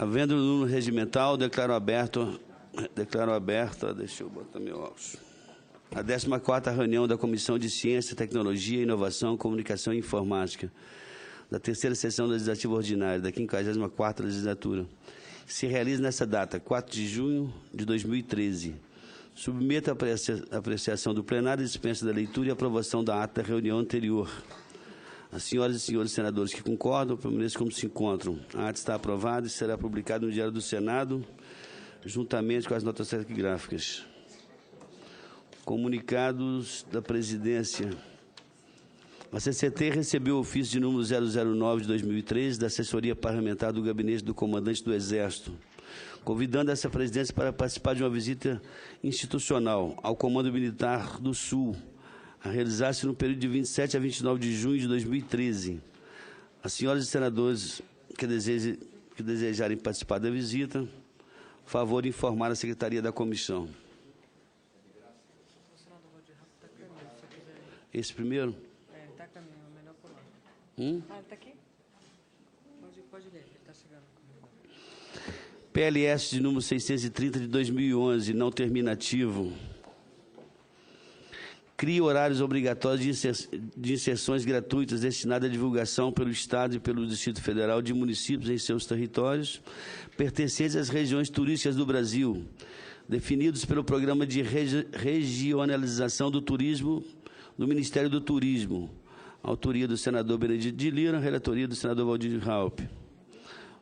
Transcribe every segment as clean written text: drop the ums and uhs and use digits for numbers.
Havendo no regimental, declaro aberta, deixa eu botar meu óculos, a 14ª reunião da Comissão de Ciência, Tecnologia, Inovação, Comunicação e Informática, da terceira sessão legislativa ordinária, da 54ª legislatura. Se realiza nessa data, 4 de junho de 2013. Submeto a apreciação do plenário, dispensa da leitura e aprovação da ata da reunião anterior. As senhoras e senhores senadores que concordam, permaneçam como se encontram. A ata está aprovada e será publicada no Diário do Senado, juntamente com as notas taquigráficas. Comunicados da presidência. A CCT recebeu o ofício de número 009 de 2013 da assessoria parlamentar do gabinete do comandante do Exército, convidando essa presidência para participar de uma visita institucional ao Comando Militar do Sul, a realizar-se no período de 27 a 29 de junho de 2013. As senhoras e senadores que desejarem participar da visita, favor de informar a Secretaria da Comissão. Esse primeiro? É, está a caminho, é melhor pular. Ele está aqui? Pode ler, ele está chegando. PLS de número 630 de 2011, não terminativo. Cria horários obrigatórios de inserções gratuitas destinadas à divulgação pelo Estado e pelo Distrito Federal de municípios em seus territórios, pertencentes às regiões turísticas do Brasil, definidos pelo Programa de Regionalização do Turismo do Ministério do Turismo. Autoria do senador Benedito de Lira, relatoria do senador Valdir Raupp.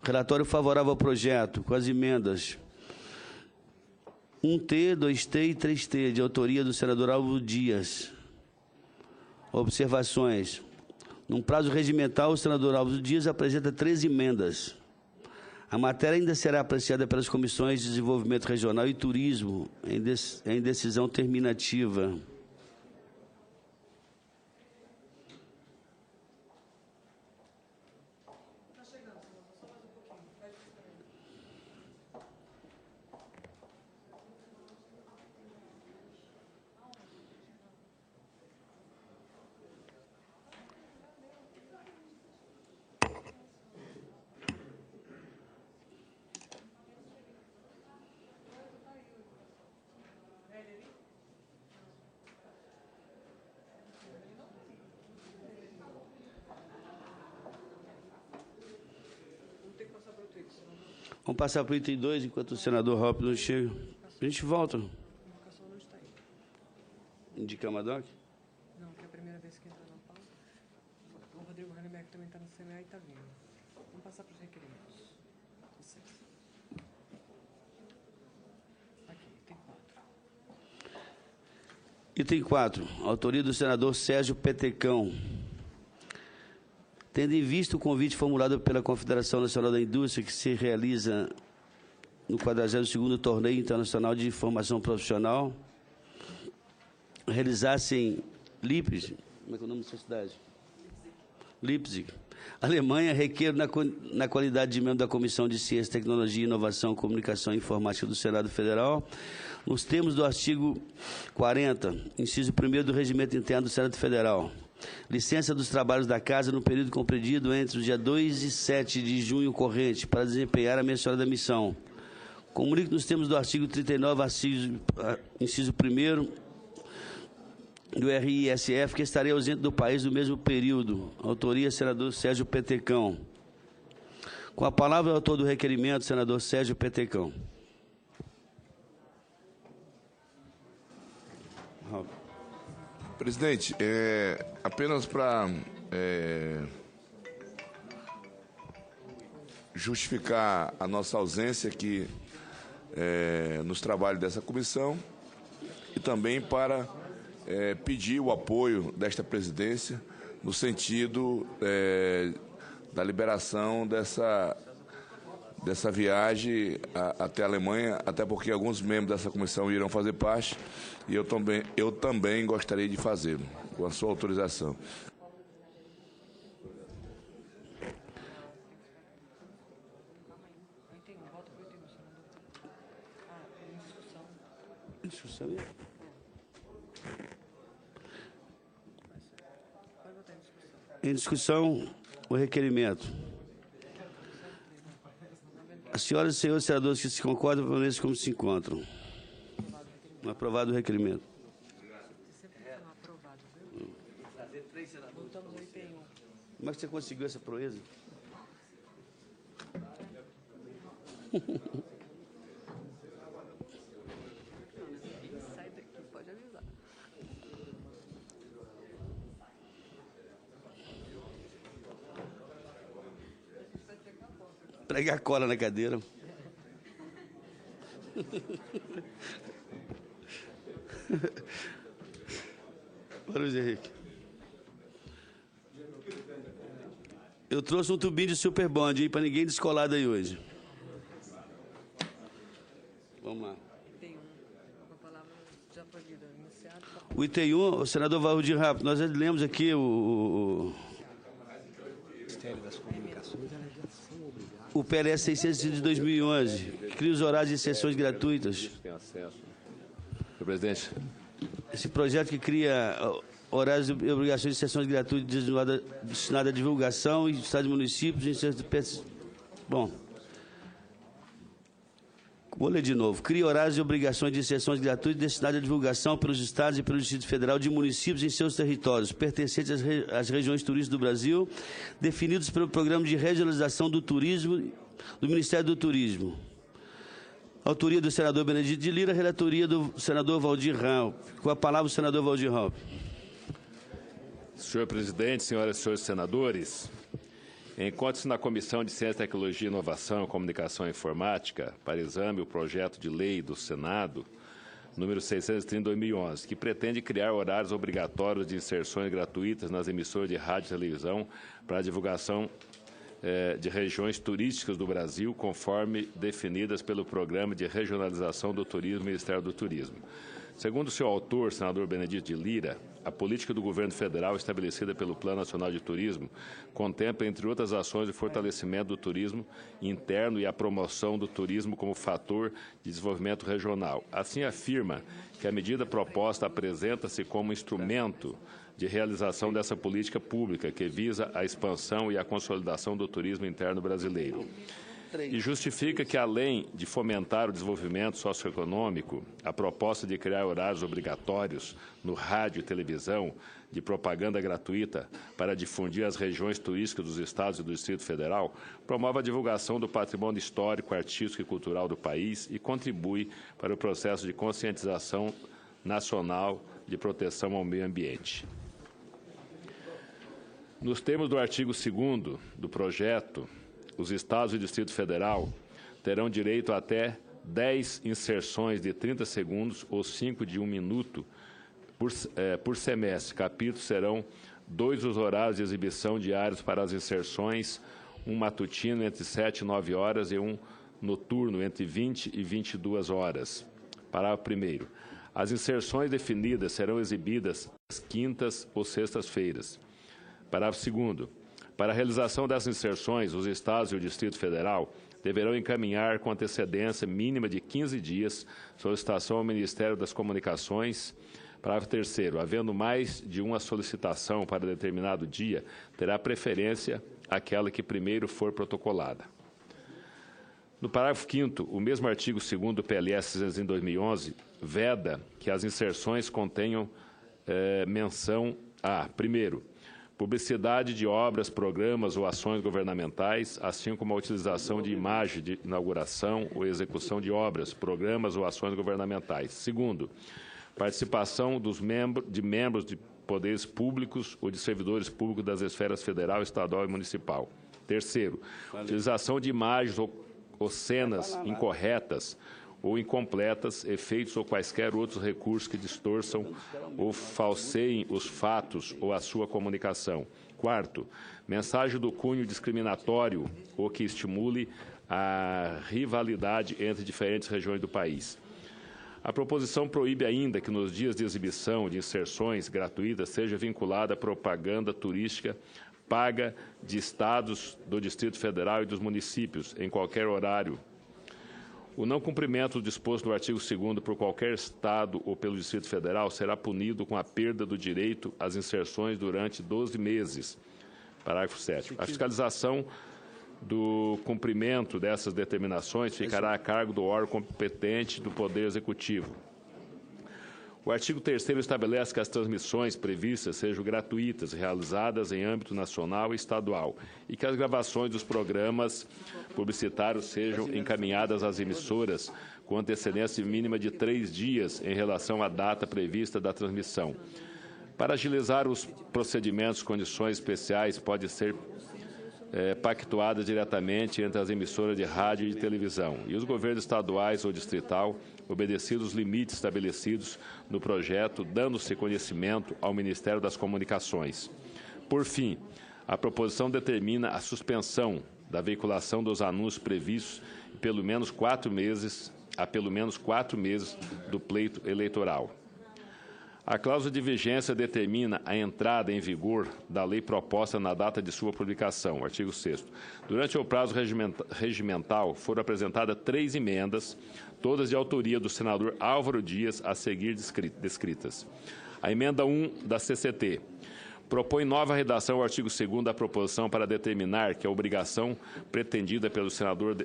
Relatório favorável ao projeto, com as emendas 1T, 2T e 3T, de autoria do senador Álvaro Dias. Observações. Num prazo regimental, o senador Álvaro Dias apresenta 3 emendas. A matéria ainda será apreciada pelas comissões de Desenvolvimento Regional e Turismo em decisão terminativa. Vamos passar para o item 2, enquanto o senador Raupp não chega. A gente volta. A indicação não está aí. Indica a Madoc? Não, que é a primeira vez que entra na pauta. O Rodrigo Haneberg também está no CMA e está vindo. Vamos passar para os requerimentos. Licença. Aqui, item 4. Item 4. Autoria do senador Sérgio Petecão. Tendo em vista o convite formulado pela Confederação Nacional da Indústria, que se realiza no 42º Torneio Internacional de Formação Profissional, realizar-se em Leipzig, como é que é o nome dessa cidade? Leipzig, Alemanha, requer na qualidade de membro da Comissão de Ciência, Tecnologia, Inovação, Comunicação e Informática do Senado Federal, nos termos do artigo 40, inciso 1º do Regimento Interno do Senado Federal. Licença dos trabalhos da Casa no período compreendido entre o dia 2 e 7 de junho corrente para desempenhar a mencionada missão. Comunico nos termos do artigo 39, inciso 1º do RISF, que estarei ausente do país no mesmo período. Autoria, senador Sérgio Petecão. Com a palavra, o autor do requerimento, senador Sérgio Petecão. Presidente, apenas para justificar a nossa ausência aqui nos trabalhos dessa comissão e também para pedir o apoio desta presidência no sentido da liberação dessa viagem até a Alemanha, até porque alguns membros dessa comissão irão fazer parte e eu também gostaria de fazê-lo, com a sua autorização. Em discussão, o requerimento. As senhoras e senhores senadores que se concordam, permaneçam como se encontram. Aprovado o requerimento. Como é que você conseguiu essa proeza? Sai daqui, pode avisar. Pregar cola na cadeira. Para o Henrique. Eu trouxe um tubinho de super bond, para ninguém descolar daí hoje. Vamos lá. Tem uma palavra já foi lida, iniciado. O item 1, o senador Valdir Rápido, nós já lemos aqui o PLS 605 de 2011, que cria os horários de sessões gratuitas. Tem acesso. Senhor presidente. Esse projeto que cria horários e obrigações de sessões gratuitas destinadas à divulgação em estados e municípios. Bom, vou ler de novo. Cria horários e obrigações de sessões gratuitas destinadas à divulgação pelos estados e pelo Distrito Federal de municípios em seus territórios, pertencentes às regiões turísticas do Brasil, definidos pelo Programa de Regionalização do Turismo do Ministério do Turismo. Autoria do senador Benedito de Lira, relatoria do senador Valdir Raup. Com a palavra o senador Valdir Raup. Senhor presidente, senhoras e senhores senadores, encontre-se na Comissão de Ciência, Tecnologia, Inovação, Comunicação e Informática para exame o projeto de lei do Senado, número 630/2011, que pretende criar horários obrigatórios de inserções gratuitas nas emissoras de rádio e televisão para a divulgação de regiões turísticas do Brasil, conforme definidas pelo Programa de Regionalização do Turismo do Ministério do Turismo. Segundo seu autor, senador Benedito de Lira, a política do governo federal estabelecida pelo Plano Nacional de Turismo contempla, entre outras ações, o fortalecimento do turismo interno e a promoção do turismo como fator de desenvolvimento regional. Assim, afirma que a medida proposta apresenta-se como instrumento de realização dessa política pública que visa a expansão e a consolidação do turismo interno brasileiro. E justifica que, além de fomentar o desenvolvimento socioeconômico, a proposta de criar horários obrigatórios no rádio e televisão de propaganda gratuita para difundir as regiões turísticas dos estados e do Distrito Federal promove a divulgação do patrimônio histórico, artístico e cultural do país e contribui para o processo de conscientização nacional de proteção ao meio ambiente. Nos termos do artigo 2º do projeto, os estados e o Distrito Federal terão direito a até 10 inserções de 30 segundos ou 5 de 1 minuto por semestre. Capítulos serão 2 os horários de exibição diários para as inserções, um matutino entre 7 e 9 horas e um noturno entre 20 e 22 horas. Parágrafo 1º. As inserções definidas serão exibidas às quintas ou sextas-feiras. Parágrafo 2º. Para a realização dessas inserções, os estados e o Distrito Federal deverão encaminhar com antecedência mínima de 15 dias solicitação ao Ministério das Comunicações. Parágrafo 3º. Havendo mais de uma solicitação para determinado dia, terá preferência aquela que primeiro for protocolada. No parágrafo 5º, o mesmo artigo 2º do PLS em 2011 veda que as inserções contenham menção a, primeiro, publicidade de obras, programas ou ações governamentais, assim como a utilização de imagem de inauguração ou execução de obras, programas ou ações governamentais. Segundo, participação de membros de poderes públicos ou de servidores públicos das esferas federal, estadual e municipal. Terceiro, utilização de imagens ou cenas incorretas ou incompletas, efeitos ou quaisquer outros recursos que distorçam ou falseiem os fatos ou a sua comunicação. Quarto, mensagem do cunho discriminatório ou que estimule a rivalidade entre diferentes regiões do país. A proposição proíbe ainda que nos dias de exibição de inserções gratuitas seja vinculada a propaganda turística paga de estados do Distrito Federal e dos municípios, em qualquer horário. O não cumprimento do disposto no artigo 2º por qualquer Estado ou pelo Distrito Federal será punido com a perda do direito às inserções durante 12 meses. Parágrafo 7º. A fiscalização do cumprimento dessas determinações ficará a cargo do órgão competente do Poder Executivo. O artigo 3º estabelece que as transmissões previstas sejam gratuitas, realizadas em âmbito nacional e estadual, e que as gravações dos programas publicitários sejam encaminhadas às emissoras com antecedência mínima de 3 dias em relação à data prevista da transmissão. Para agilizar os procedimentos, condições especiais podem ser pactuadas diretamente entre as emissoras de rádio e de televisão e os governos estaduais ou distrital, obedecidos os limites estabelecidos no projeto, dando-se conhecimento ao Ministério das Comunicações. Por fim, a proposição determina a suspensão da veiculação dos anúncios previstos há pelo menos 4 meses do pleito eleitoral. A cláusula de vigência determina a entrada em vigor da lei proposta na data de sua publicação, artigo 6º. Durante o prazo regimental, foram apresentadas 3 emendas, todas de autoria do senador Álvaro Dias, a seguir descritas. A emenda 1 da CCT propõe nova redação ao artigo 2º da proposição para determinar que a obrigação pretendida pelo senador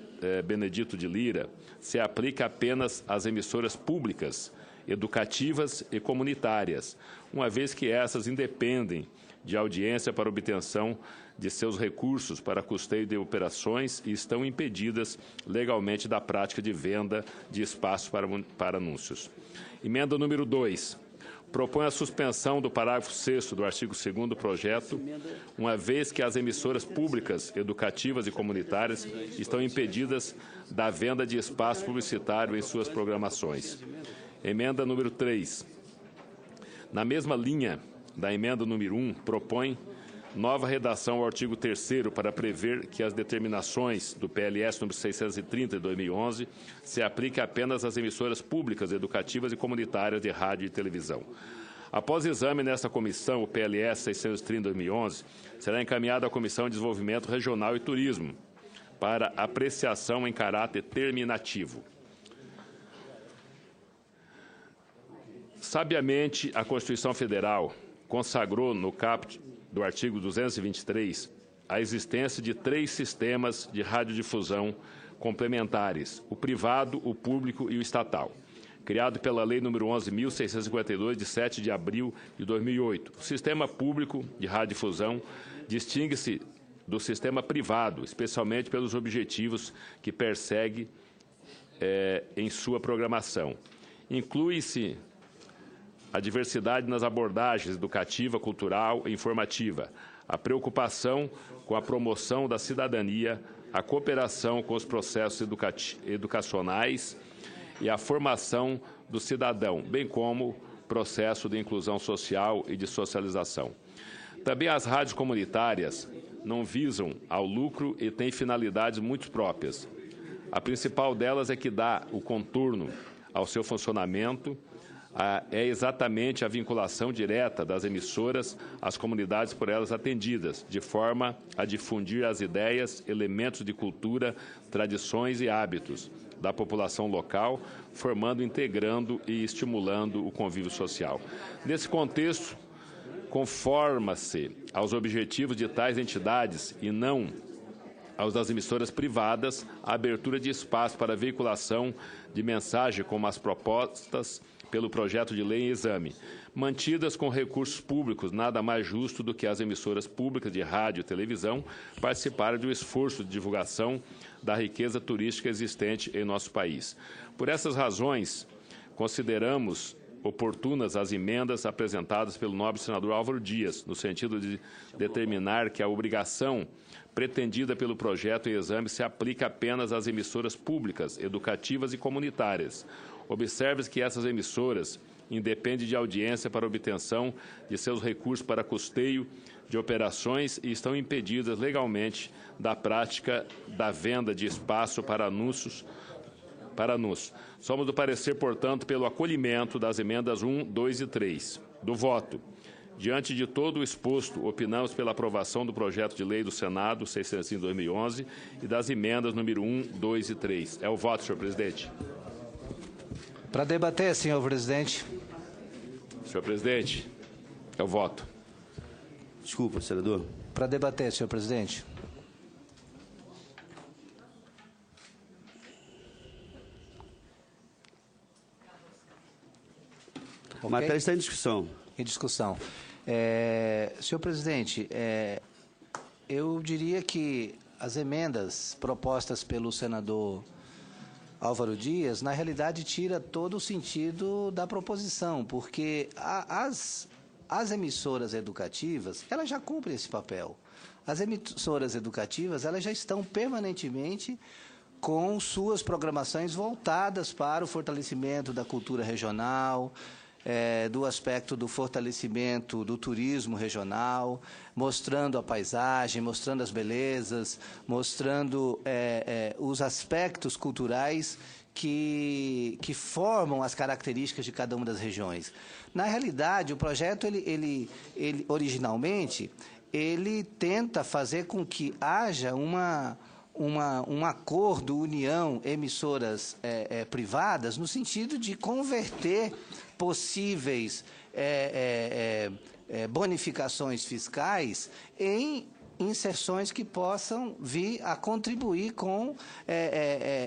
Benedito de Lira se aplica apenas às emissoras públicas, educativas e comunitárias, uma vez que essas independem de audiência para obtenção de seus recursos para custeio de operações e estão impedidas legalmente da prática de venda de espaços para anúncios. Emenda número 2. Propõe a suspensão do parágrafo 6º do artigo 2º do projeto, uma vez que as emissoras públicas, educativas e comunitárias estão impedidas da venda de espaço publicitário em suas programações. Emenda número 3. Na mesma linha da emenda número 1, propõe nova redação ao artigo 3º para prever que as determinações do PLS número 630 de 2011 se apliquem apenas às emissoras públicas, educativas e comunitárias de rádio e televisão. Após exame nesta comissão, o PLS 630 de 2011 será encaminhado à Comissão de Desenvolvimento Regional e Turismo para apreciação em caráter terminativo. Sabiamente, a Constituição Federal consagrou no caput do artigo 223 a existência de 3 sistemas de radiodifusão complementares, o privado, o público e o estatal, criado pela Lei nº 11.652, de 7 de abril de 2008. O sistema público de radiodifusão distingue-se do sistema privado, especialmente pelos objetivos que persegue em sua programação. Inclui-se a diversidade nas abordagens educativa, cultural e informativa, a preocupação com a promoção da cidadania, a cooperação com os processos educacionais e a formação do cidadão, bem como processo de inclusão social e de socialização. Também as rádios comunitárias não visam ao lucro e têm finalidades muito próprias. A principal delas é que dá o contorno ao seu funcionamento, é exatamente a vinculação direta das emissoras às comunidades por elas atendidas, de forma a difundir as ideias, elementos de cultura, tradições e hábitos da população local, formando, integrando e estimulando o convívio social. Nesse contexto, conforma-se aos objetivos de tais entidades e não aos das emissoras privadas a abertura de espaço para veiculação de mensagem como as propostas pelo projeto de lei em exame, mantidas com recursos públicos, nada mais justo do que as emissoras públicas de rádio e televisão participarem do esforço de divulgação da riqueza turística existente em nosso país. Por essas razões, consideramos oportunas as emendas apresentadas pelo nobre senador Álvaro Dias, no sentido de determinar que a obrigação pretendida pelo projeto em exame se aplica apenas às emissoras públicas, educativas e comunitárias. Observe-se que essas emissoras independem de audiência para obtenção de seus recursos para custeio de operações e estão impedidas legalmente da prática da venda de espaço para anúncios. Somos do parecer, portanto, pelo acolhimento das emendas 1, 2 e 3. Do voto. Diante de todo o exposto, opinamos pela aprovação do projeto de lei do Senado 605/2011 e das emendas número 1, 2 e 3. É o voto, senhor presidente. Para debater, senhor presidente. Senhor presidente, é o voto. Desculpa, senador. Para debater, senhor presidente. A matéria está em discussão. Em discussão. Senhor presidente, eu diria que as emendas propostas pelo senador Álvaro Dias, na realidade, tira todo o sentido da proposição, porque as emissoras educativas, elas já cumprem esse papel. As emissoras educativas, elas já estão permanentemente com suas programações voltadas para o fortalecimento da cultura regional, do aspecto do fortalecimento do turismo regional, mostrando a paisagem, mostrando as belezas, mostrando os aspectos culturais que formam as características de cada uma das regiões. Na realidade, o projeto, ele originalmente, ele tenta fazer com que haja um acordo, união, emissoras privadas, no sentido de converter possíveis bonificações fiscais em inserções que possam vir a contribuir com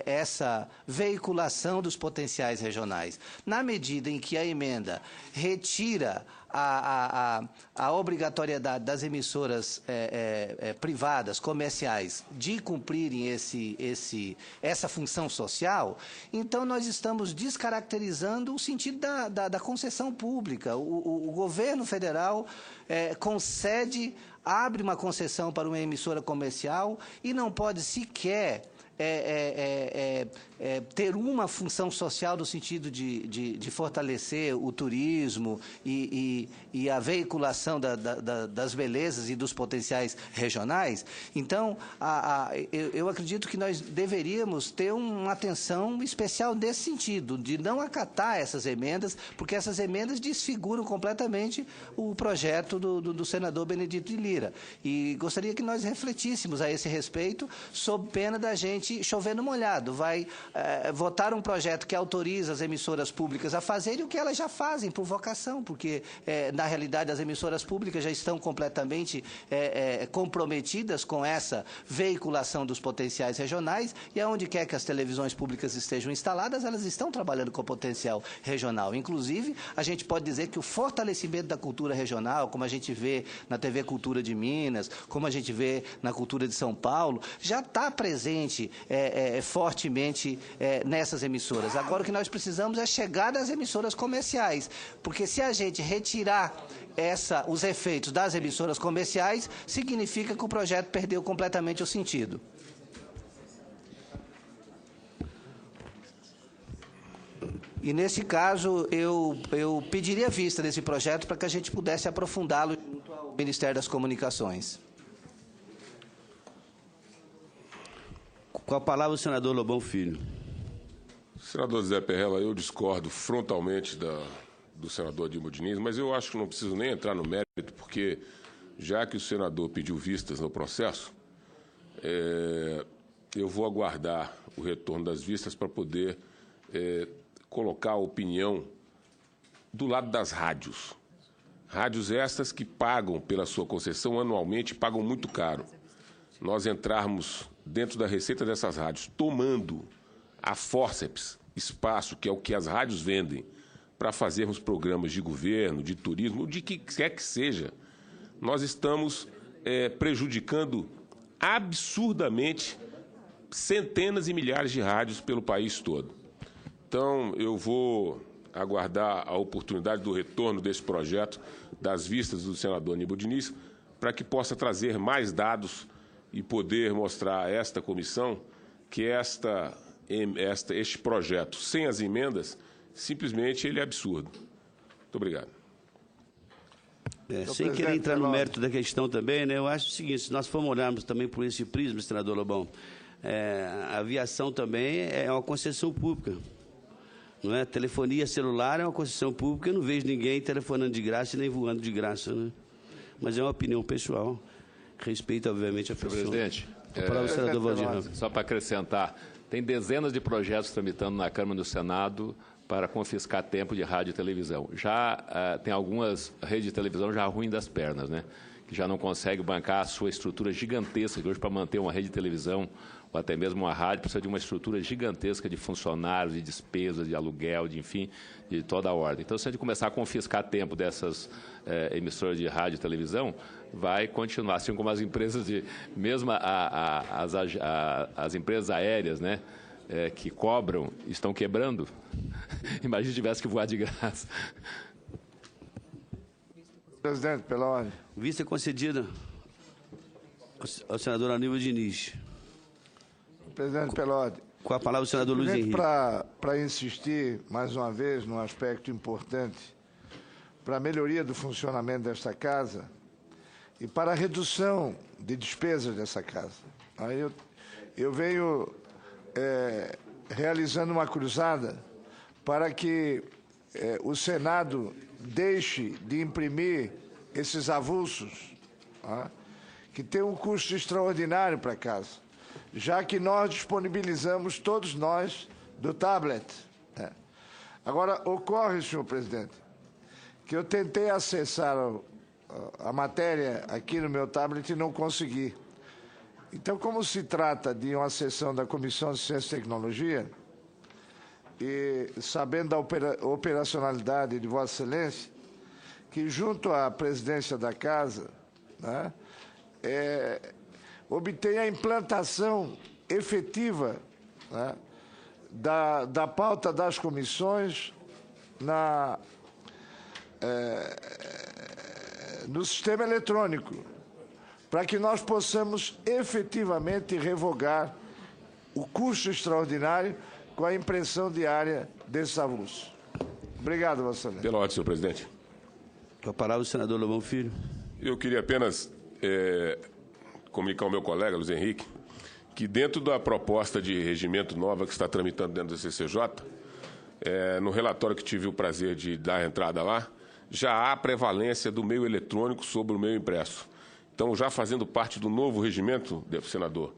essa veiculação dos potenciais regionais. Na medida em que a emenda retira a obrigatoriedade das emissoras privadas, comerciais, de cumprirem essa função social, então nós estamos descaracterizando o sentido da concessão pública. O governo federal concede, abre uma concessão para uma emissora comercial e não pode sequer ter uma função social no sentido de fortalecer o turismo e a veiculação das belezas e dos potenciais regionais. Então, eu acredito que nós deveríamos ter uma atenção especial nesse sentido, de não acatar essas emendas, porque essas emendas desfiguram completamente o projeto do senador Benedito de Lira. E gostaria que nós refletíssemos a esse respeito, sob pena da gente chover no molhado. Vai votar um projeto que autoriza as emissoras públicas a fazerem o que elas já fazem por vocação, porque, na realidade, as emissoras públicas já estão completamente comprometidas com essa veiculação dos potenciais regionais, e aonde quer que as televisões públicas estejam instaladas, elas estão trabalhando com o potencial regional. Inclusive, a gente pode dizer que o fortalecimento da cultura regional, como a gente vê na TV Cultura de Minas, como a gente vê na Cultura de São Paulo, já está presente fortemente nessas emissoras. Agora, o que nós precisamos é chegar às emissoras comerciais, porque se a gente retirar os efeitos das emissoras comerciais, significa que o projeto perdeu completamente o sentido. E, nesse caso, eu pediria vista desse projeto para que a gente pudesse aprofundá-lo junto ao Ministério das Comunicações. Com a palavra, o senador Lobão Filho. Senador Zé Perrella, eu discordo frontalmente do senador Adilmo Diniz, mas eu acho que não preciso nem entrar no mérito, porque, já que o senador pediu vistas no processo, eu vou aguardar o retorno das vistas para poder colocar a opinião do lado das rádios. Rádios estas que pagam pela sua concessão anualmente, pagam muito caro. Nós entrarmos dentro da receita dessas rádios, tomando a fórceps, espaço, que é o que as rádios vendem, para fazermos programas de governo, de turismo, de que quer que seja, nós estamos prejudicando absurdamente centenas e milhares de rádios pelo país todo. Então, eu vou aguardar a oportunidade do retorno desse projeto, das vistas do senador Aníbal Diniz, para que possa trazer mais dados e poder mostrar a esta comissão que este projeto, sem as emendas, simplesmente ele é absurdo. Muito obrigado. Sem querer entrar no mérito da questão também, né, eu acho o seguinte, se nós formos olharmos também por esse prisma, senador Lobão, a aviação também é uma concessão pública. Não é? Telefonia celular é uma concessão pública, eu não vejo ninguém telefonando de graça e nem voando de graça. Né? Mas é uma opinião pessoal. Respeito, obviamente, a pessoa. Senhor presidente, senador Valdir Ramos. Só para acrescentar, tem dezenas de projetos tramitando na Câmara e no Senado para confiscar tempo de rádio e televisão. Já tem algumas redes de televisão já ruim das pernas, né? Que já não consegue bancar a sua estrutura gigantesca, que hoje para manter uma rede de televisão, ou até mesmo uma rádio, precisa de uma estrutura gigantesca de funcionários, de despesas, de aluguel, de enfim, de toda a ordem. Então, se a gente começar a confiscar tempo dessas emissoras de rádio e televisão, vai continuar, assim como as empresas mesmo as empresas aéreas, né, que cobram, estão quebrando. Imagina se tivesse que voar de graça. Presidente, pela ordem. Vista concedida ao senador Aníbal Diniz. Presidente, pela ordem. Com a palavra o senador Luiz Henrique. Para insistir, mais uma vez, num aspecto importante para a melhoria do funcionamento desta casa e para a redução de despesas dessa casa. Aí eu venho realizando uma cruzada para que o Senado deixe de imprimir esses avulsos, que tem um custo extraordinário para casa, já que nós disponibilizamos, todos nós, do tablet. Agora, ocorre, senhor presidente, que eu tentei acessar a matéria aqui no meu tablet e não consegui. Então, como se trata de uma sessão da Comissão de Ciência e Tecnologia, e sabendo da operacionalidade de Vossa Excelência, que junto à presidência da Casa, né, obtém a implantação efetiva, né, da pauta das comissões no sistema eletrônico, para que nós possamos efetivamente revogar o custo extraordinário com a impressão diária desses avulsos. Obrigado, Vossa Excelência. Pela ordem, senhor presidente. Com a palavra o senador Lobão Filho. Eu queria apenas comunicar ao meu colega, Luiz Henrique, que dentro da proposta de regimento nova que está tramitando dentro do CCJ, no relatório que tive o prazer de dar entrada lá, já há prevalência do meio eletrônico sobre o meio impresso. Então, já fazendo parte do novo regimento, senador,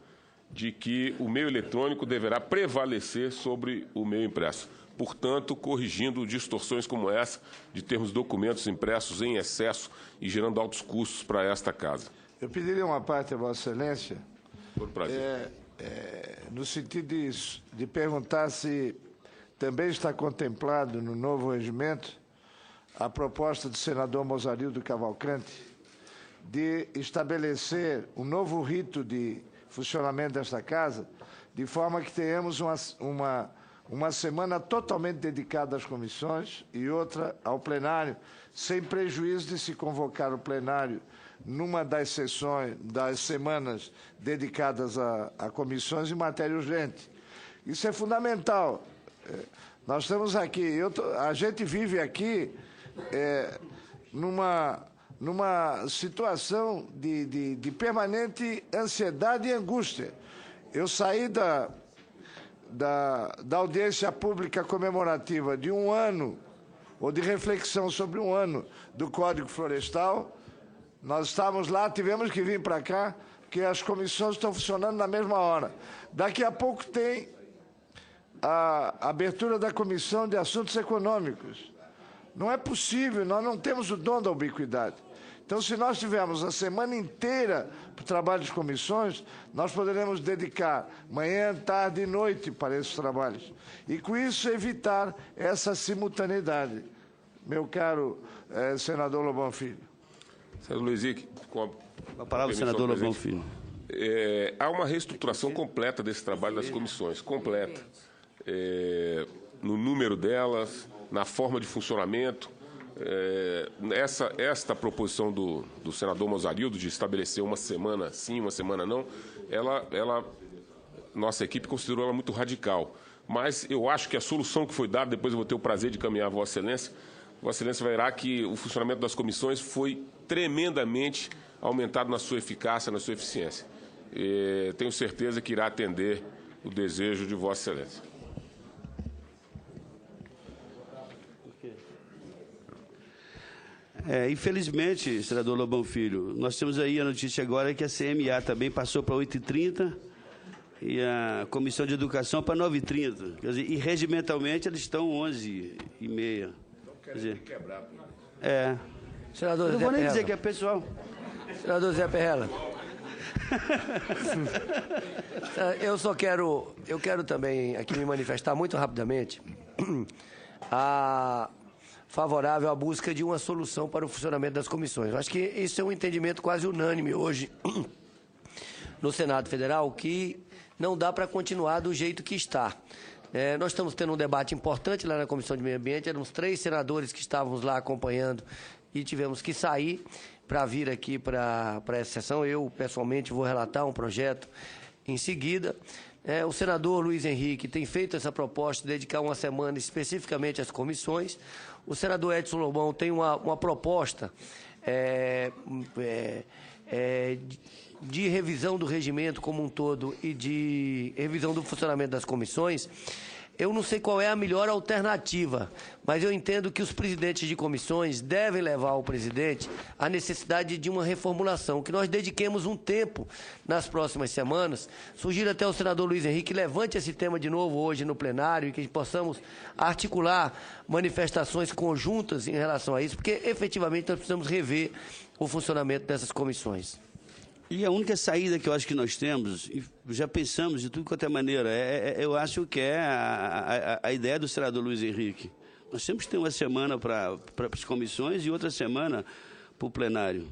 de que o meio eletrônico deverá prevalecer sobre o meio impresso. Portanto, corrigindo distorções como essa, de termos documentos impressos em excesso e gerando altos custos para esta casa. Eu pediria uma parte a Vossa Excelência, Por prazer. no sentido de perguntar se também está contemplado no novo regimento a proposta do senador Mozarildo Cavalcante de estabelecer um novo rito de funcionamento desta casa, de forma que tenhamos uma semana totalmente dedicada às comissões e outra ao plenário, sem prejuízo de se convocar o plenário numa das sessões, das semanas dedicadas a comissões em matéria urgente. Isso é fundamental. Nós estamos aqui, a gente vive aqui numa situação de permanente ansiedade e angústia. Eu saí da audiência pública comemorativa de um ano, ou de reflexão sobre um ano do Código Florestal. Nós estávamos lá, tivemos que vir para cá, porque as comissões estão funcionando na mesma hora. Daqui a pouco tem a abertura da Comissão de Assuntos Econômicos. Não é possível, nós não temos o dom da ubiquidade. Então, se nós tivermos a semana inteira para o trabalho de comissões, nós poderemos dedicar manhã, tarde e noite para esses trabalhos. E, com isso, evitar essa simultaneidade. Meu caro senador Lobão Filho. Senador Luiz Henrique, com a palavra, senador Lobão Filho. Há uma reestruturação completa desse trabalho das comissões, completa. No número delas, na forma de funcionamento. Esta proposição do senador Mozarildo de estabelecer uma semana sim, uma semana não, nossa equipe considerou ela muito radical. Mas eu acho que a solução que foi dada, depois eu vou ter o prazer de caminhar a Vossa Excelência, Vossa Excelência verá que o funcionamento das comissões foi tremendamente aumentado na sua eficácia, na sua eficiência. Tenho certeza que irá atender o desejo de Vossa Excelência. Infelizmente, senador Lobão Filho, nós temos aí a notícia agora que a CMA também passou para 8h30 e a Comissão de Educação para 9h30. Quer dizer, e regimentalmente eles estão 11h30. Não querem quebrar. Senador, não vou nem dizer que é pessoal. Senador Zé Perrella. Eu quero também aqui me manifestar muito rapidamente favorável à busca de uma solução para o funcionamento das comissões. Eu acho que isso é um entendimento quase unânime hoje no Senado Federal, que não dá para continuar do jeito que está. Nós estamos tendo um debate importante lá na Comissão de Meio Ambiente, éramos 3 senadores que estávamos lá acompanhando e tivemos que sair para vir aqui para essa sessão. Eu, pessoalmente, vou relatar um projeto em seguida. O senador Luiz Henrique tem feito essa proposta de dedicar uma semana especificamente às comissões. O senador Edson Lobão tem uma proposta de revisão do regimento como um todo e de revisão do funcionamento das comissões. Eu não sei qual é a melhor alternativa, mas eu entendo que os presidentes de comissões devem levar ao presidente a necessidade de uma reformulação, que nós dediquemos um tempo nas próximas semanas. Sugiro até ao senador Luiz Henrique levante esse tema de novo hoje no plenário e que possamos articular manifestações conjuntas em relação a isso, porque efetivamente nós precisamos rever o funcionamento dessas comissões. E a única saída que eu acho que nós temos, e já pensamos de tudo quanto é maneira, eu acho que é a ideia do senador Luiz Henrique. Nós temos que ter uma semana para as comissões e outra semana para o plenário.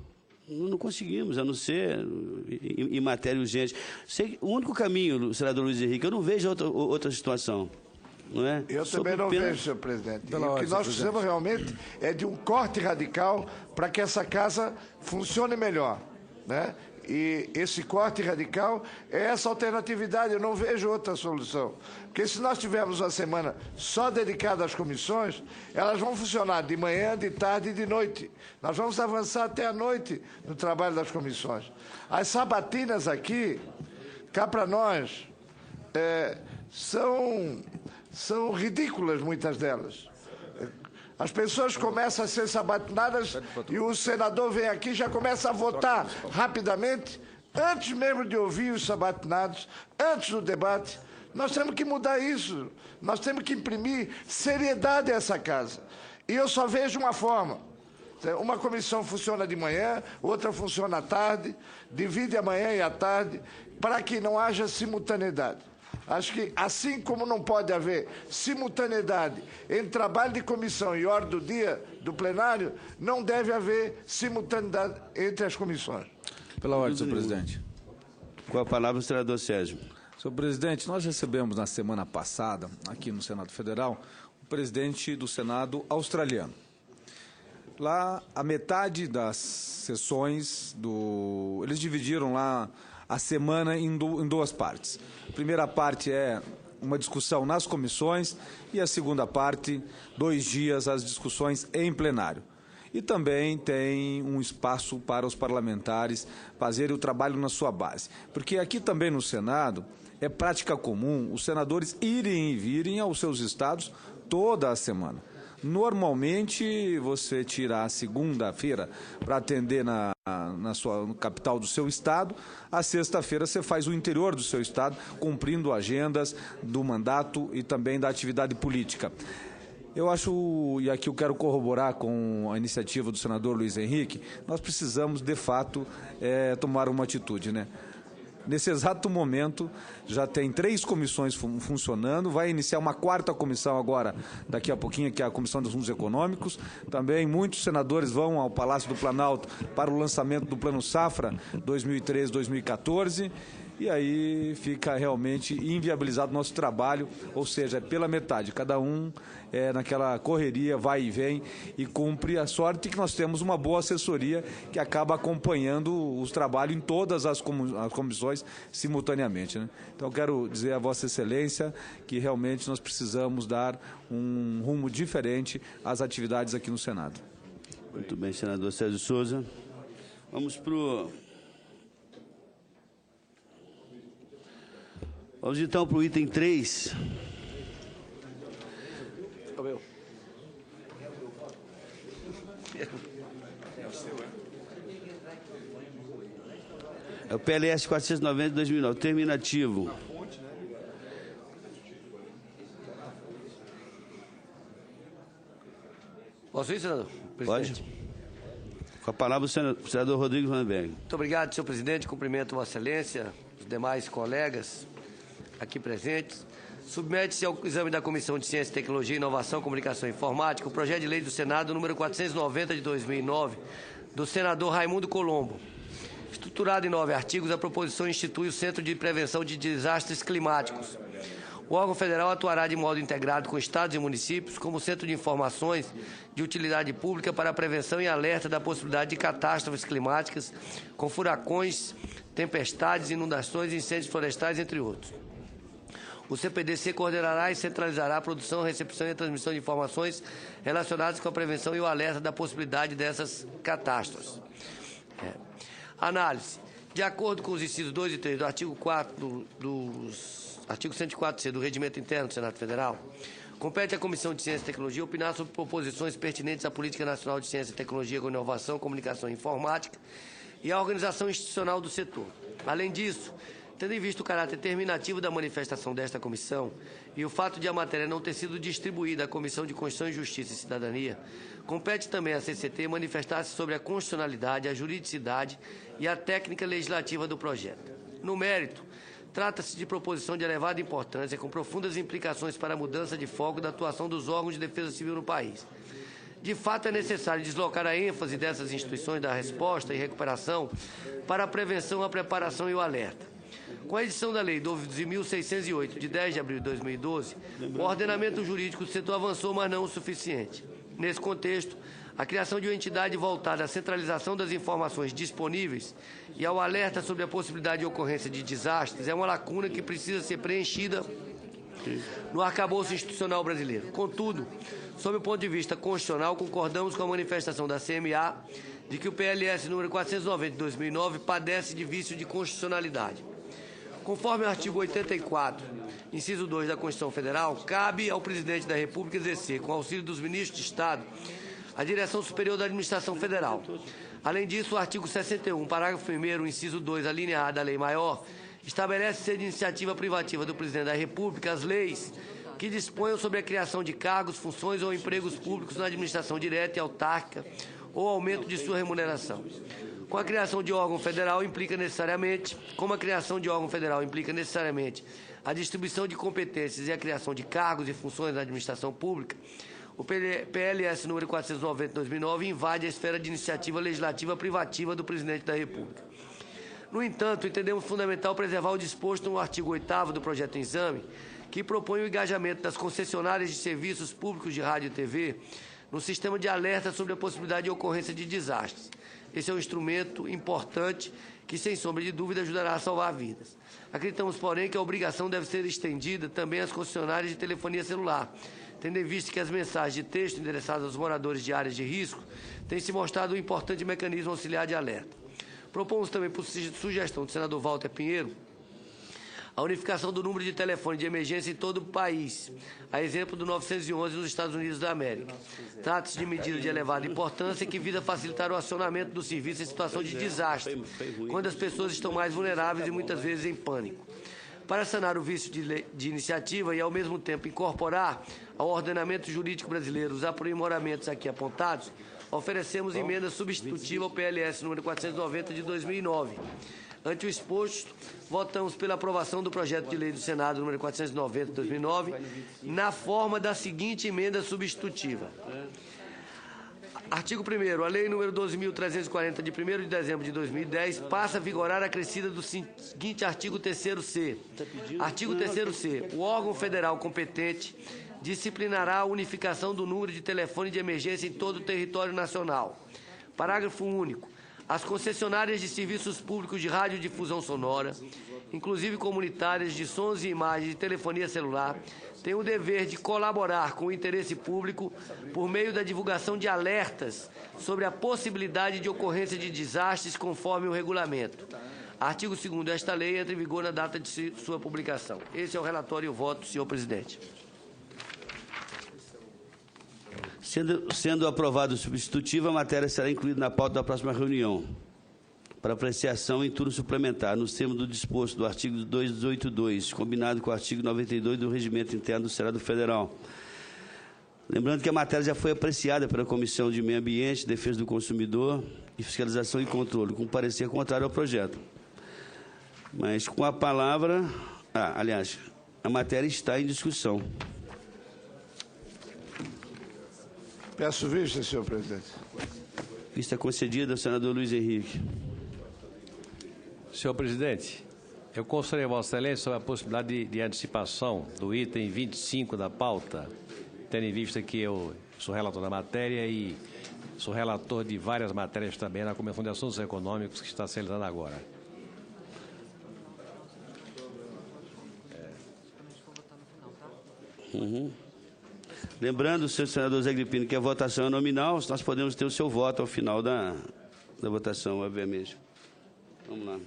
Não conseguimos, a não ser em matéria urgente. O único caminho, senador Luiz Henrique, eu não vejo outra situação. Não é? Eu também não vejo, senhor presidente. O que nós precisamos realmente é de um corte radical para que essa casa funcione melhor, né? E esse corte radical é essa alternatividade, eu não vejo outra solução. Porque se nós tivermos uma semana só dedicada às comissões, elas vão funcionar de manhã, de tarde e de noite. Nós vamos avançar até a noite no trabalho das comissões. As sabatinas aqui, cá para nós, são ridículas, muitas delas. As pessoas começam a ser sabatinadas e o senador vem aqui e já começa a votar rapidamente, antes mesmo de ouvir os sabatinados, antes do debate. Nós temos que mudar isso. Nós temos que imprimir seriedade a essa casa. E eu só vejo uma forma. Uma comissão funciona de manhã, outra funciona à tarde, divide a manhã e a tarde, para que não haja simultaneidade. Acho que, assim como não pode haver simultaneidade entre trabalho de comissão e ordem do dia do plenário, não deve haver simultaneidade entre as comissões. Pela ordem, senhor presidente. Com a palavra, o senador Sérgio. Senhor presidente, nós recebemos na semana passada, aqui no Senado Federal, o presidente do Senado australiano. Lá, a metade das sessões eles dividiram lá a semana em 2 partes. A primeira parte é uma discussão nas comissões e a segunda parte, 2 dias, as discussões em plenário. E também tem um espaço para os parlamentares fazerem o trabalho na sua base. Porque aqui também no Senado é prática comum os senadores irem e virem aos seus estados toda a semana. Normalmente, você tira a segunda-feira para atender no capital do seu estado, a sexta-feira você faz o interior do seu estado, cumprindo agendas do mandato e também da atividade política. Eu acho, e aqui eu quero corroborar com a iniciativa do senador Luiz Henrique, nós precisamos, de fato, tomar uma atitude, né? Nesse exato momento, já tem 3 comissões funcionando, vai iniciar uma 4ª comissão agora, daqui a pouquinho, que é a Comissão dos Assuntos Econômicos. Também muitos senadores vão ao Palácio do Planalto para o lançamento do Plano Safra 2013-2014. E aí fica realmente inviabilizado o nosso trabalho, ou seja, pela metade, cada um naquela correria, vai e vem e cumpre. A sorte que nós temos uma boa assessoria que acaba acompanhando os trabalhos em todas as comissões simultaneamente, né? Então, eu quero dizer a Vossa Excelência que realmente nós precisamos dar um rumo diferente às atividades aqui no Senado. Muito bem, senador Sérgio Souza. Vamos então para o item 3. É o PLS 490 de 2009, terminativo. Posso ir, senador? Pode. Com a palavra o senador Rodrigues Vandenberg. Muito obrigado, senhor presidente. Cumprimento Vossa Excelência, os demais colegas aqui presentes. Submete-se ao exame da Comissão de Ciência, Tecnologia, Inovação, Comunicação e Informática o projeto de lei do Senado número 490 de 2009, do senador Raimundo Colombo. Estruturado em 9 artigos, a proposição institui o Centro de Prevenção de Desastres Climáticos. O órgão federal atuará de modo integrado com estados e municípios como centro de informações de utilidade pública para a prevenção e alerta da possibilidade de catástrofes climáticas, com furacões, tempestades, inundações, incêndios florestais, entre outros. O CPDC coordenará e centralizará a produção, recepção e a transmissão de informações relacionadas com a prevenção e o alerta da possibilidade dessas catástrofes. Análise. De acordo com os incisos 2 e 3 do artigo 4 artigo 104C do Regimento Interno do Senado Federal, compete à Comissão de Ciência e Tecnologia opinar sobre proposições pertinentes à Política Nacional de Ciência e Tecnologia com Inovação, Comunicação e Informática e à organização institucional do setor. Além disso, tendo em vista o caráter terminativo da manifestação desta comissão e o fato de a matéria não ter sido distribuída à Comissão de Constituição e Justiça e Cidadania, compete também à CCT manifestar-se sobre a constitucionalidade, a juridicidade e a técnica legislativa do projeto. No mérito, trata-se de proposição de elevada importância, com profundas implicações para a mudança de foco da atuação dos órgãos de defesa civil no país. De fato, é necessário deslocar a ênfase dessas instituições da resposta e recuperação para a prevenção, a preparação e o alerta. Com a edição da Lei 12.608, de 10 de abril de 2012, o ordenamento jurídico do setor avançou, mas não o suficiente. Nesse contexto, a criação de uma entidade voltada à centralização das informações disponíveis e ao alerta sobre a possibilidade de ocorrência de desastres é uma lacuna que precisa ser preenchida no arcabouço institucional brasileiro. Contudo, sob o ponto de vista constitucional, concordamos com a manifestação da CMA de que o PLS número 490 de 2009 padece de vício de constitucionalidade. Conforme o artigo 84, inciso 2 da Constituição Federal, cabe ao presidente da República exercer, com auxílio dos ministros de Estado, a direção superior da Administração Federal. Além disso, o artigo 61, parágrafo 1º, inciso 2, a linha A da Lei Maior, estabelece ser de iniciativa privativa do presidente da República as leis que disponham sobre a criação de cargos, funções ou empregos públicos na administração direta e autárquica ou aumento de sua remuneração. Como a criação de órgão federal implica necessariamente a distribuição de competências e a criação de cargos e funções na administração pública, o PLS número 490 de 2009 invade a esfera de iniciativa legislativa privativa do presidente da República. No entanto, entendemos fundamental preservar o disposto no artigo 8º do projeto em exame, que propõe o engajamento das concessionárias de serviços públicos de rádio e TV no sistema de alerta sobre a possibilidade de ocorrência de desastres. Esse é um instrumento importante que, sem sombra de dúvida, ajudará a salvar vidas. Acreditamos, porém, que a obrigação deve ser estendida também às concessionárias de telefonia celular, tendo em vista que as mensagens de texto endereçadas aos moradores de áreas de risco têm se mostrado um importante mecanismo auxiliar de alerta. Propomos também, por sugestão do senador Walter Pinheiro, a unificação do número de telefone de emergência em todo o país, a exemplo do 911 nos Estados Unidos da América. Trata-se de medida de elevada importância que visa facilitar o acionamento do serviço em situação de desastre, quando as pessoas estão mais vulneráveis e muitas vezes em pânico. Para sanar o vício de iniciativa e, ao mesmo tempo, incorporar ao ordenamento jurídico brasileiro os aprimoramentos aqui apontados, oferecemos emenda substitutiva ao PLS número 490 de 2009. Ante o exposto, votamos pela aprovação do projeto de lei do Senado número 490 de 2009, na forma da seguinte emenda substitutiva. Artigo 1º. A Lei número 12.340, de 1º de dezembro de 2010, passa a vigorar acrescida do seguinte artigo 3º-C. Artigo 3º-C. O órgão federal competente disciplinará a unificação do número de telefone de emergência em todo o território nacional. Parágrafo único. As concessionárias de serviços públicos de radiodifusão sonora, inclusive comunitárias de sons e imagens de telefonia celular, têm o dever de colaborar com o interesse público por meio da divulgação de alertas sobre a possibilidade de ocorrência de desastres conforme o regulamento. Artigo 2º desta lei entra em vigor na data de sua publicação. Esse é o relatório e o voto, senhor presidente. Sendo aprovado o substitutivo, a matéria será incluída na pauta da próxima reunião, para apreciação em turno suplementar, nos termos do disposto do artigo 282, combinado com o artigo 92 do Regimento Interno do Senado Federal. Lembrando que a matéria já foi apreciada pela Comissão de Meio Ambiente, Defesa do Consumidor e Fiscalização e Controle, com parecer contrário ao projeto. Mas com a palavra... aliás, a matéria está em discussão. Peço vista, senhor presidente. Vista concedida ao senador Luiz Henrique. Senhor presidente, eu consultei a Vossa Excelência sobre a possibilidade de antecipação do item 25 da pauta, tendo em vista que eu sou relator da matéria e sou relator de várias matérias também na Comissão de Assuntos Econômicos que está se realizando agora. Lembrando, senador Zé Agripino, que a votação é nominal, nós podemos ter o seu voto ao final da votação, obviamente. Vamos lá.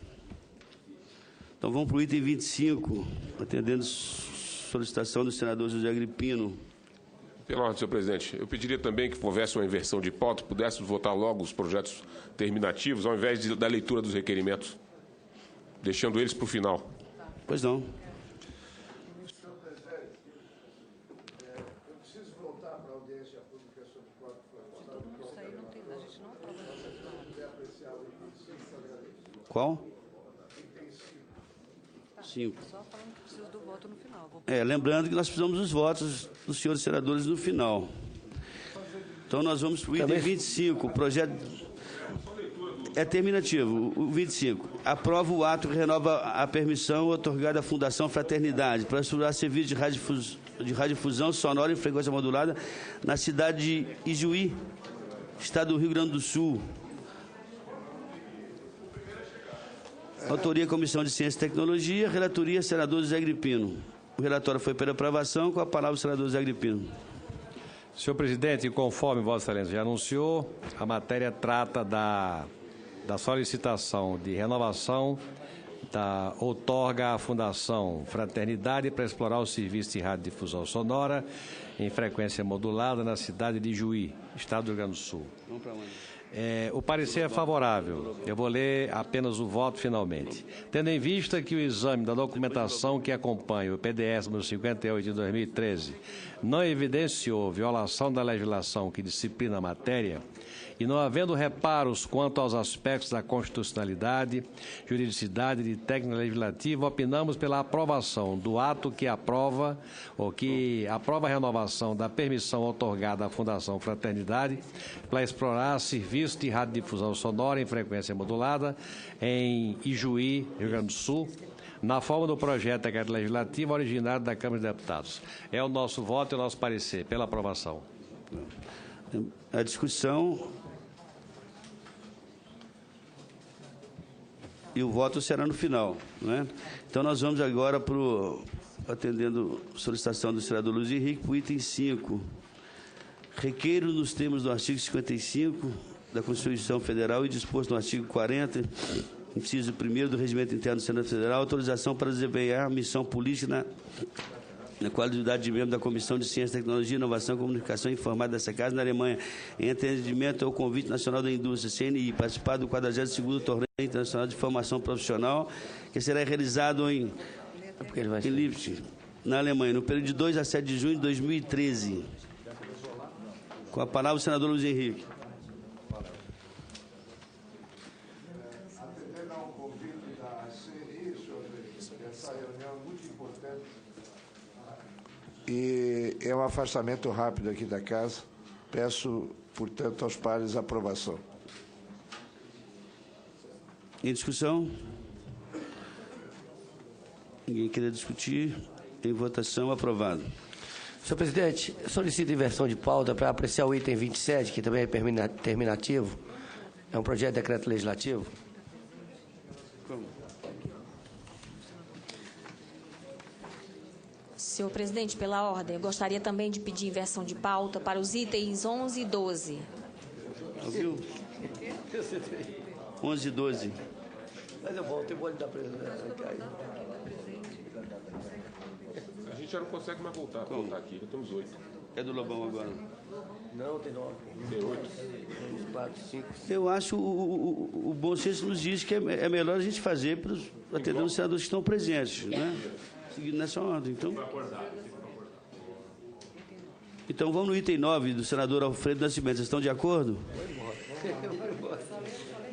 Então, vamos para o item 25, atendendo solicitação do senador José Agripino. Pela ordem, senhor presidente, eu pediria também que houvesse uma inversão de pauta, pudéssemos votar logo os projetos terminativos, ao invés da leitura dos requerimentos, deixando eles para o final. Pois não. Qual? 5. Só falando que precisa do voto no final. Lembrando que nós precisamos dos votos dos senhores senadores no final. Então, nós vamos para o item 25, o projeto... É terminativo, o 25. Aprova o ato que renova a permissão otorgada à Fundação Fraternidade para explorar serviço de radiodifusão sonora em frequência modulada na cidade de Ijuí, estado do Rio Grande do Sul. Autoria, Comissão de Ciência e Tecnologia. Relatoria, senador José Agripino. O relatório foi pela aprovação. Com a palavra, o senador José Agripino. Senhor presidente, conforme Vossa Excelência já anunciou, a matéria trata da solicitação de renovação da outorga à Fundação Fraternidade para explorar o serviço de radiodifusão sonora em frequência modulada na cidade de Ijuí, estado do Rio Grande do Sul. Vamos para onde? O parecer é favorável. Eu vou ler apenas o voto finalmente. Tendo em vista que o exame da documentação que acompanha o PDS número 58 de 2013 não evidenciou violação da legislação que disciplina a matéria, e não havendo reparos quanto aos aspectos da constitucionalidade, juridicidade e técnica legislativa, opinamos pela aprovação do ato que aprova a renovação da permissão outorgada à Fundação Fraternidade para explorar serviço de radiodifusão sonora em frequência modulada em Ijuí, Rio Grande do Sul, na forma do projeto de decreto legislativo originário da Câmara de Deputados. É o nosso voto e o nosso parecer pela aprovação. A discussão e o voto será no final, né? Então, nós vamos agora para o, atendendo a solicitação do senador Luiz Henrique, para o item 5. Requeiro nos termos do artigo 55 da Constituição Federal e disposto no artigo 40, inciso 1º do Regimento Interno do Senado Federal, autorização para desempenhar missão política na qualidade de membro da Comissão de Ciência, Tecnologia, Inovação, Comunicação e Informática dessa Casa, na Alemanha, em atendimento ao Convite Nacional da Indústria, CNI, participar do 42º Torneio Internacional de Formação Profissional, que será realizado em Leipzig, na Alemanha, no período de 2 a 7 de junho de 2013. Com a palavra, o senador Luiz Henrique. Atendendo ao convite da CNI, senhor presidente, essa reunião é muito importante e é um afastamento rápido aqui da casa. Peço, portanto, aos pares a aprovação. Em discussão? Ninguém queria discutir? Em votação, aprovado. Senhor presidente, solicito inversão de pauta para apreciar o item 27, que também é terminativo. É um projeto de decreto legislativo. Senhor presidente, pela ordem, eu gostaria também de pedir inversão de pauta para os itens 11 e 12. Ouviu? 11 e 12. Mas eu volto, eu vou lhe dar presidente. A gente já não consegue mais voltar aqui, já temos 8. É do Lobão agora. Não, tem 9. Tem 8. 4, 5. Eu acho o bom senso nos diz que é melhor a gente fazer para atender os senadores que estão presentes, né? Seguindo nessa ordem. Então, Então vamos no item 9 do senador Alfredo Nascimento. Vocês estão de acordo?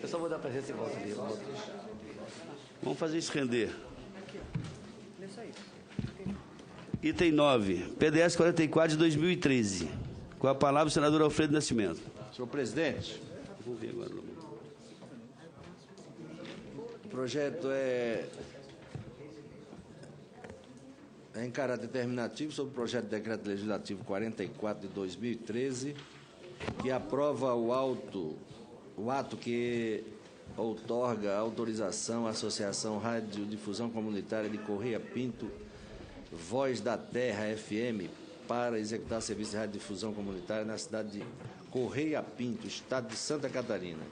Eu só vou dar presença e voto ali. Vamos fazer isso render. Item 9, PDS 44 de 2013. Com a palavra o senador Alfredo Nascimento. Senhor presidente, Vou ver agora. o projeto é em caráter determinativo sobre o projeto de decreto legislativo 44 de 2013, que aprova o ato que outorga autorização à Associação Radiodifusão Comunitária de Correia Pinto, Voz da Terra FM, para executar serviço de radiodifusão comunitária na cidade de Correia Pinto, estado de Santa Catarina.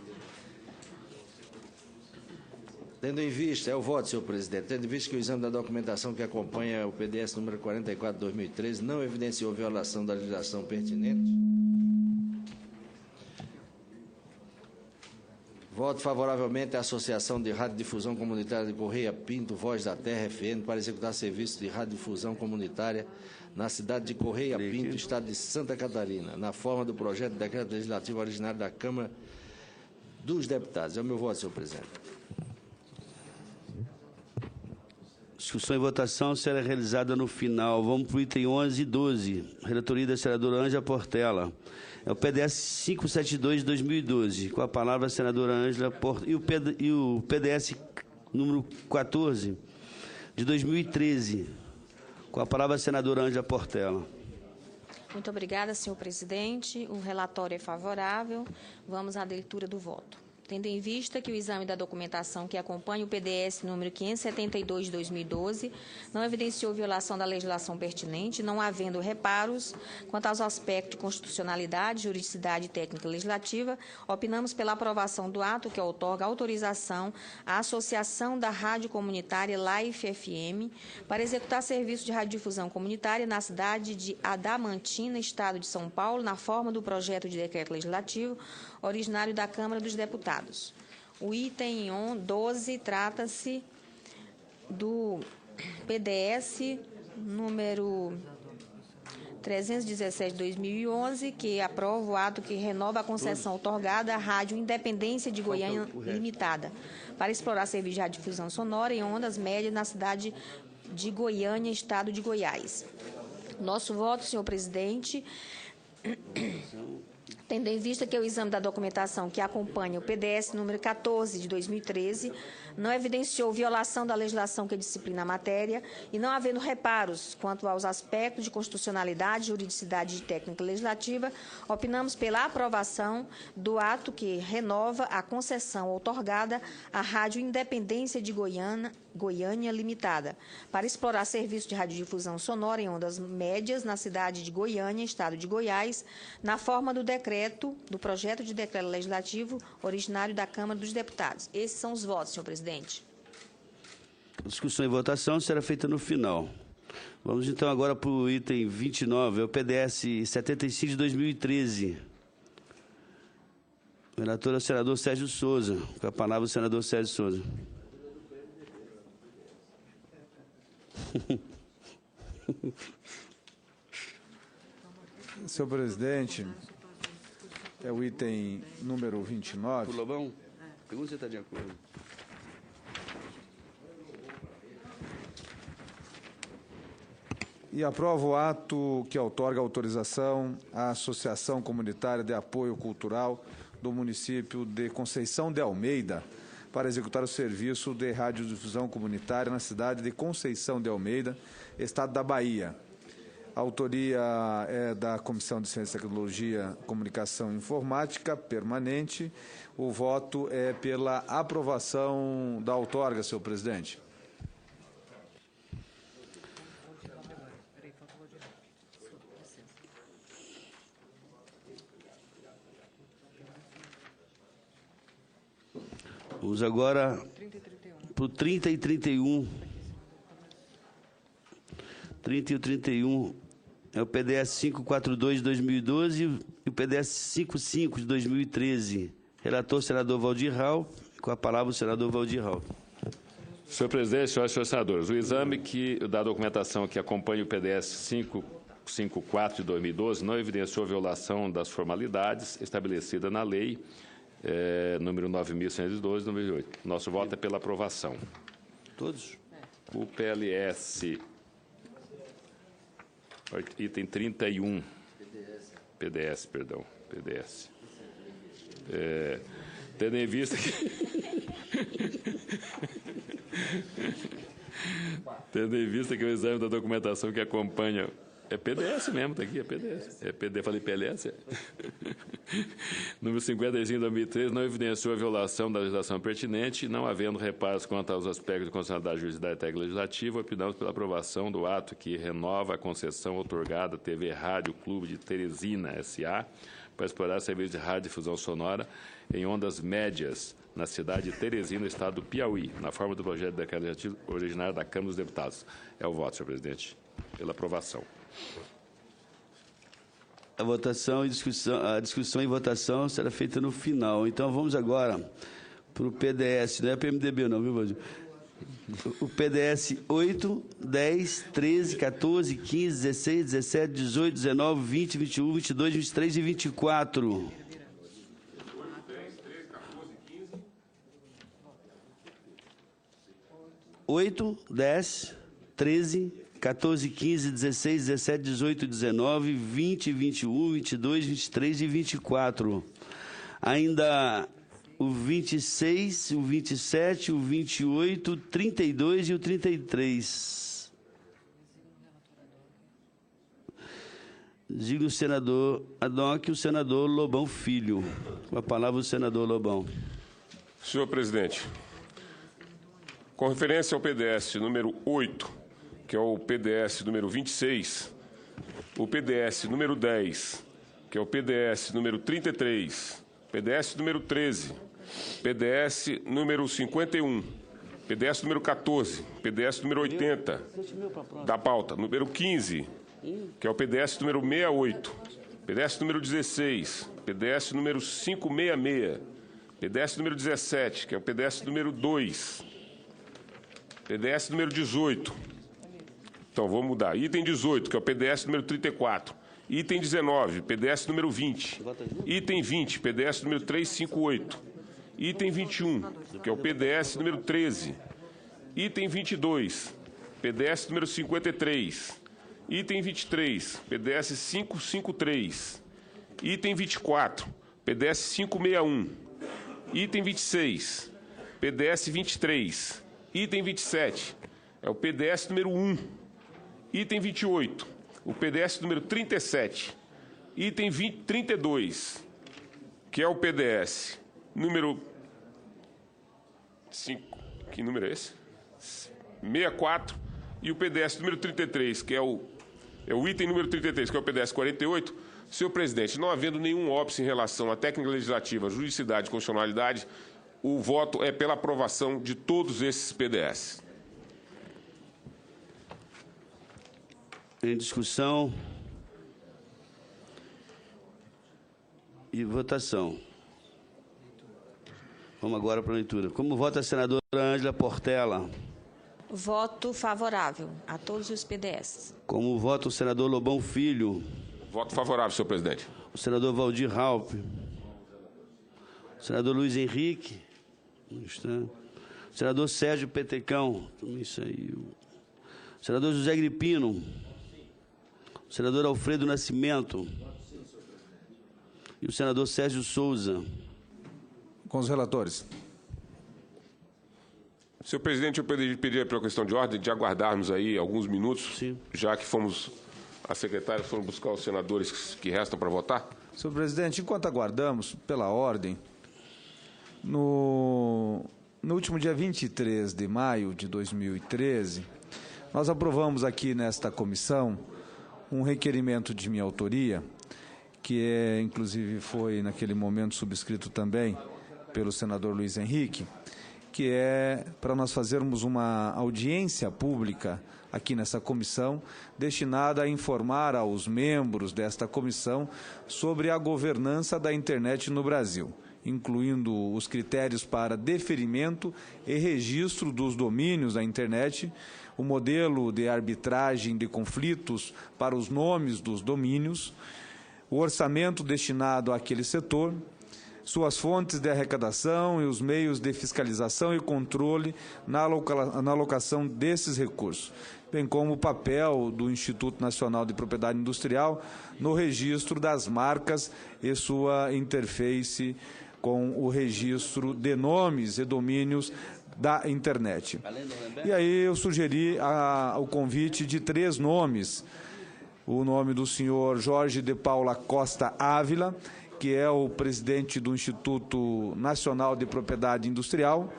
Tendo em vista, é o voto, senhor presidente, tendo em vista que o exame da documentação que acompanha o PDS número 44 de 2013 não evidenciou violação da legislação pertinente, voto favoravelmente à Associação de Radiodifusão Comunitária de Correia Pinto, Voz da Terra FM, para executar serviço de radiodifusão comunitária na cidade de Correia Pinto, estado de Santa Catarina, na forma do projeto de decreto legislativo originário da Câmara dos Deputados. É o meu voto, senhor presidente. Discussão e votação será realizada no final. Vamos para o item 11 e 12. Relatoria da senadora Ângela Portela. É o PDS 572 de 2012. Com a palavra a senadora Ângela Portela. E o PDS número 14 de 2013. Com a palavra a senadora Ângela Portela. Muito obrigada, senhor presidente. O relatório é favorável. Vamos à leitura do voto. Tendo em vista que o exame da documentação que acompanha o PDS número 572 de 2012 não evidenciou violação da legislação pertinente, não havendo reparos quanto aos aspectos de constitucionalidade, juridicidade e técnica legislativa, opinamos pela aprovação do ato que outorga autorização à Associação da Rádio Comunitária Life FM para executar serviço de radiodifusão comunitária na cidade de Adamantina, estado de São Paulo, na forma do projeto de decreto legislativo originário da Câmara dos Deputados. O item 12 trata-se do PDS número 317 de 2011, que aprova o ato que renova a concessão outorgada à Rádio Independência de Goiânia Limitada para explorar serviço de radiodifusão sonora em ondas médias na cidade de Goiânia, estado de Goiás. Nosso voto, senhor presidente, tendo em vista que o exame da documentação que acompanha o PDS número 14 de 2013 não evidenciou violação da legislação que disciplina a matéria e não havendo reparos quanto aos aspectos de constitucionalidade, juridicidade e técnica legislativa, opinamos pela aprovação do ato que renova a concessão outorgada à Rádio Independência de Goiânia Limitada, para explorar serviço de radiodifusão sonora em ondas médias na cidade de Goiânia, estado de Goiás, na forma do projeto de decreto legislativo originário da Câmara dos Deputados. Esses são os votos, senhor presidente. Discussão e votação será feita no final. Vamos então agora para o item 29, é o PDS 75 de 2013. O relator é o senador Sérgio Souza. Com a palavra o senador Sérgio Souza. Senhor presidente, é o item número 29. Lobão, pergunta se você está de acordo. E aprova o ato que outorga autorização à Associação Comunitária de Apoio Cultural do município de Conceição de Almeida para executar o serviço de radiodifusão comunitária na cidade de Conceição de Almeida, estado da Bahia. A autoria é da Comissão de Ciência, Tecnologia, Comunicação e Informática permanente. O voto é pela aprovação da outorga, senhor presidente. Vamos agora para o 30 e 31. 30 e 31 é o PDS 542 de 2012 e o PDS 55 de 2013. Relator, senador Valdir Rau. Com a palavra, o senador Valdir Rau. Senhor presidente, senhoras e senhores senadores, o exame da documentação que acompanha o PDS 54 de 2012 não evidenciou a violação das formalidades estabelecidas na lei número 9.112, 2008. Nosso voto é pela aprovação. Todos? O PLS, item 31. PDS, perdão. PDS. Tendo em vista que... Tendo em vista que o exame da documentação que acompanha... É PDS mesmo, está aqui, é PDS. É PD, falei PLS? Número 55 de 2013, não evidenciou a violação da legislação pertinente, não havendo reparos quanto aos aspectos de constitucionalidade, jurisdição e técnica legislativa, opinamos pela aprovação do ato que renova a concessão outorgada à TV Rádio Clube de Teresina, S.A., para explorar serviço de radiodifusão sonora em ondas médias na cidade de Teresina, no estado do Piauí, na forma do projeto de decreto legislativo originário da Câmara dos Deputados. É o voto, senhor presidente, pela aprovação. A votação e a discussão e votação será feita no final. Então, vamos agora para o PDS, não é para o MDB não, viu, Valdir? O PDS 8, 10, 13, 14, 15, 16, 17, 18, 19, 20, 21, 22, 23 e 24. 8, 10, 13, 14, 15, 16, 17, 18, 19, 20, 21, 22, 23 e 24. Ainda o 26, o 27, o 28, o 32 e o 33. Diga o senador Adoc e o senador Lobão Filho. Com a palavra o senador Lobão. Senhor presidente, com referência ao PDS número 8, que é o PDS número 26, o PDS número 10, que é o PDS número 33, PDS número 13, PDS número 51, PDS número 14, PDS número 80, da pauta, número 15, que é o PDS número 68, PDS número 16, PDS número 566, PDS número 17, que é o PDS número 2, PDS número 18, então, vamos mudar. Item 18, que é o PDS número 34. Item 19, PDS número 20. Item 20, PDS número 358. Item 21, que é o PDS número 13. Item 22, PDS número 53. Item 23, PDS 553. Item 24, PDS 561. Item 26, PDS 23. Item 27, é o PDS número 1. Item 28, o PDS número 37. Item 32, que é o PDS número 5. Que número é esse? 64. E o PDS número 33, que é o item número 33, que é o PDS 48. Senhor presidente, não havendo nenhum óbice em relação à técnica legislativa, juridicidade e constitucionalidade, o voto é pela aprovação de todos esses PDS. Em discussão e votação. Vamos agora para a leitura. Como vota a senadora Ângela Portela? Voto favorável a todos os PDS. Como vota o senador Lobão Filho? Voto favorável, senhor presidente. O senador Valdir Raupp. O senador Luiz Henrique. Não está. O senador Sérgio Petecão. Também saiu. O senador José Gripino. O senador Alfredo Nascimento. E o senador Sérgio Souza. Com os relatores. Senhor presidente, eu pediria pela questão de ordem de aguardarmos aí alguns minutos, sim, já que as secretárias foram buscar os senadores que restam para votar. Senhor presidente, enquanto aguardamos, pela ordem, no último dia 23 de maio de 2013, nós aprovamos aqui nesta comissão um requerimento de minha autoria, que inclusive foi naquele momento subscrito também pelo senador Luiz Henrique, que é para nós fazermos uma audiência pública aqui nessa comissão, destinada a informar aos membros desta comissão sobre a governança da internet no Brasil. incluindo os critérios para deferimento e registro dos domínios da internet, o modelo de arbitragem de conflitos para os nomes dos domínios, o orçamento destinado àquele setor, suas fontes de arrecadação e os meios de fiscalização e controle na alocação desses recursos, bem como o papel do Instituto Nacional de Propriedade Industrial no registro das marcas e sua interface com o registro de nomes e domínios da internet. E aí eu sugeri o convite de 3 nomes. O nome do senhor Jorge de Paula Costa Ávila, que é o presidente do Instituto Nacional de Propriedade Industrial,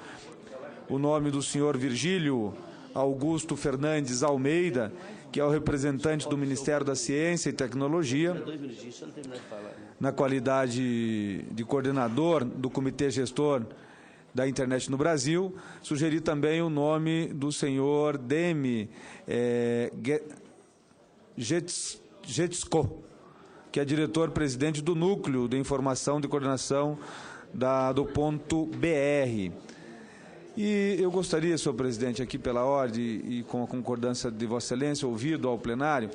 o nome do senhor Virgílio Augusto Fernandes Almeida, que é o representante do Ministério da Ciência e Tecnologia, na qualidade de coordenador do Comitê Gestor da Internet no Brasil. Sugeri também o nome do senhor Demi Getsko, que é diretor-presidente do Núcleo de Informação de Coordenação do ponto BR. E eu gostaria, senhor presidente, aqui pela ordem e com a concordância de Vossa Excelência, ouvido ao plenário,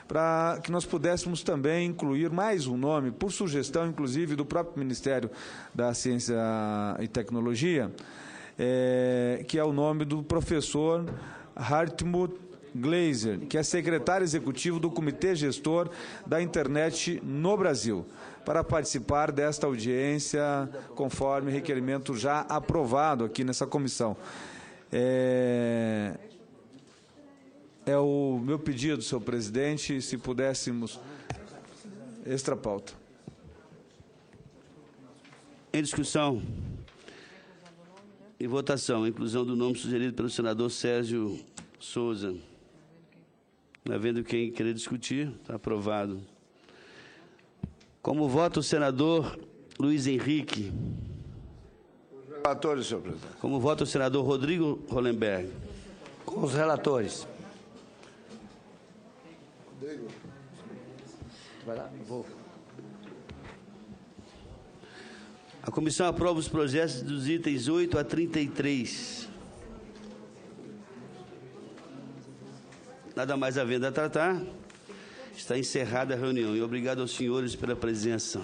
para que nós pudéssemos também incluir mais um nome, por sugestão, inclusive, do próprio Ministério da Ciência e Tecnologia, que é o nome do professor Hartmut Glaser, que é secretário executivo do Comitê Gestor da Internet no Brasil, para participar desta audiência, conforme requerimento já aprovado aqui nessa comissão. É o meu pedido, senhor presidente, se pudéssemos extra pauta. Em discussão e votação, a inclusão do nome sugerido pelo senador Sérgio Souza. Não havendo quem querer discutir, está aprovado. Como vota o senador Luiz Henrique? Os relatores, senhor presidente. Como vota o senador Rodrigo Hollenberg? Com os relatores. Rodrigo. Vai lá, vou. A comissão aprova os projetos dos itens 8 a 33. Nada mais havendo a tratar, está encerrada a reunião e obrigado aos senhores pela presença.